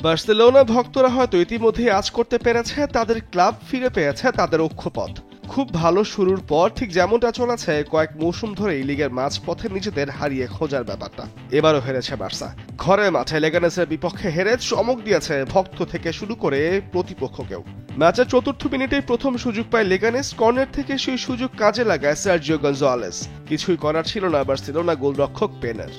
Barcelona ভক্তরা হয়তো ইতিমধ্যেই আজ করতে পেরেছে তাদের ক্লাব ফিরে পেয়েছে তাদের অক্ষপথ। খুব ভালো শুরুর পর ঠিক যেমনটা চলেছে কয়েক মৌসুম ধরেই লিগের মাঝপথে নিজেদের হারিয়ে খোঁজার ব্যাপারটা এবারও হেরেছে বার্সা। ঘরের মাঠে লেগানেসের বিপক্ষে হেরে চমক দিয়েছে ভক্ত থেকে শুরু করে প্রতিপক্ষকেও। ম্যাচের চতুর্থ মিনিটেই প্রথম সুযোগ পায় লেগানেস, কর্নার থেকে সেই সুযোগ কাজে লাগায় সার্জিও গঞ্জালেস। কিছুই করার ছিল না বার্সেলোনা গোলরক্ষক পেনের।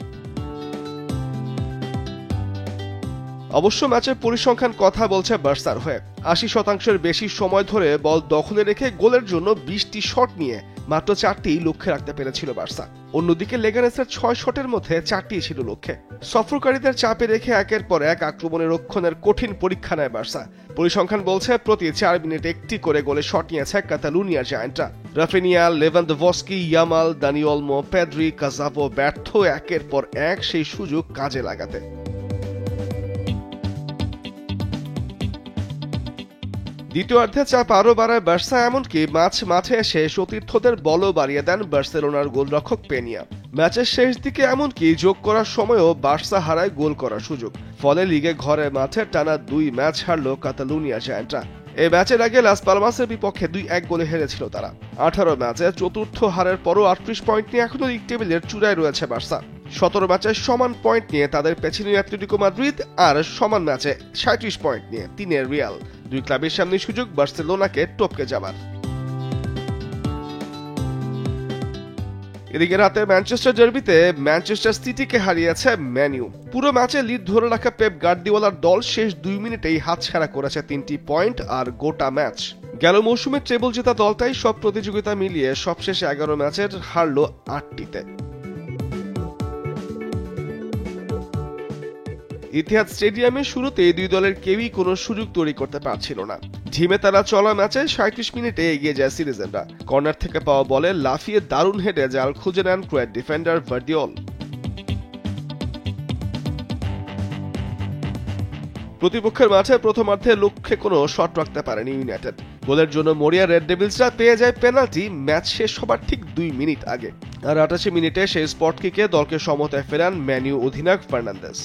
অবশ্য ম্যাচের পরিসংখ্যান কথা বলছে বার্সার হয়ে। ৮০% বেশি সময় ধরে বল দখলে রেখে গোলের জন্য ২০টি শট নিয়ে মাত্র ৪টি লক্ষ্যে রাখতে পেরেছিল বার্সা। অন্যদিকে লেগানেসের ৬ শটের মধ্যে ৪টি ছিল লক্ষ্যে। সফরকারীদের চাপে রেখে একের পর এক আক্রমণে রক্ষণের কঠিন পরীক্ষা নেয় বার্সা। পরিসংখ্যান বলছে প্রতি ৪ মিনিট একটি করে গোলে শট নিয়েছে কাতালুনিয়ার জায়ান্টরা। Raphinha, Lewandowski, Yamal, Dani Olmo, Pedri, Casado ব্যর্থ একের পর এক সেই সুযোগ কাজে লাগাতে। দ্বিতীয়ার্ধে চাপ আরও বাড়ায় বার্সা, এমনকি মাঠে এসে সতীর্থদের বলও বাড়িয়ে দেন বার্সেলোনার গোলরক্ষক পেনিয়া। ম্যাচের শেষ দিকে এমনকি যোগ করার সময়ও বার্সা হারায় গোল করার সুযোগ। ফলে লিগে ঘরের মাঠে টানা ২ ম্যাচ হারল কাতালুনিয়া জায়ান্টরা। এই ম্যাচের আগে লাস পালমাসের বিপক্ষে ২-১ গোলে হেরেছিল তারা। ১৮ ম্যাচে চতুর্থ হারের পরও ৩৮ পয়েন্ট নিয়ে এখনও লিগ টেবিলের চূড়ায় রয়েছে বার্সা। ১৭ ম্যাচে সমান পয়েন্ট নিয়ে তাদের পেছনে অ্যাটলেটিকো মাদ্রিদ, আর সমান ম্যাচে ৩৭ পয়েন্ট নিয়ে ৩ রিয়াল। দুই ক্লাবের সামনে সুযোগ বার্সেলোনাকে টপকে যাবার। এদিকে রাতে ম্যানচেস্টার ডার্বিতে ম্যানচেস্টার সিটিকে হারিয়েছে ম্যান ইউ। পুরো ম্যাচে লিড ধরে রাখা পেপ গার্দিওলার দল শেষ ২ মিনিটেই হাতছাড়া করেছে ৩টি পয়েন্ট আর গোটা ম্যাচ। গেল মৌসুমে ট্রেবল জেতা দলটাই সব প্রতিযোগিতা মিলিয়ে সবশেষে ১১ ম্যাচের হারল ৮টিতে। ইতিহাদ স্টেডিয়ামে শুরুতেই দুই দলের কেউই কোনো সুযোগ তৈরি করতে পারছিল না। ঝিমে তারা চলা ম্যাচে ৩৭ মিনিটে এগিয়ে যায় সিটিজেনরা। কর্নার থেকে পাওয়া বলে লাফিয়ে দারুণ হেডে জাল খুঁজে নেন ক্রোয়াট ডিফেন্ডার ভার্দিওল। প্রতিপক্ষের মাঠে প্রথমার্ধে লক্ষ্যে কোনো শট রাখতে পারেনি ইউনাইটেড। গোলের জন্য মরিয়া রেড ডেভিলসরা পেয়ে যায় পেনাল্টি ম্যাচ শেষ হবার ঠিক ২ মিনিট আগে। আর ৮৮ মিনিটে সেই স্পট কিকে দলকে সমতায় ফেরান ম্যান ইউ অধিনায়ক ফার্নান্দেজ।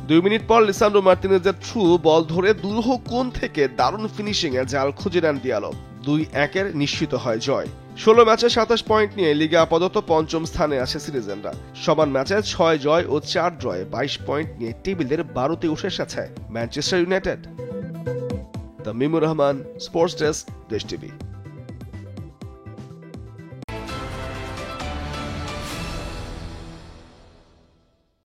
২ মিনিট পর লিসান্ড্রো মার্তিনেজের থ্রু বল ধরে দুরূহ কোণ থেকে দারুণ ফিনিশিং এ জাল খুঁজে নেন দিয়ালো। ২-১ নিশ্চিত হয় জয়। ১৬ ম্যাচে ২৭ পয়েন্ট নিয়ে লিগে আপাতত পঞ্চম স্থানে আছে সিটিজেনরা। সমান ম্যাচে ৬ জয় ও ৪ ড্রয়ে ২২ পয়েন্ট নিয়ে টেবিলের ১২তে উঠে এসেছে Manchester United. Tamimur Rahman, sports desk, Desh TV.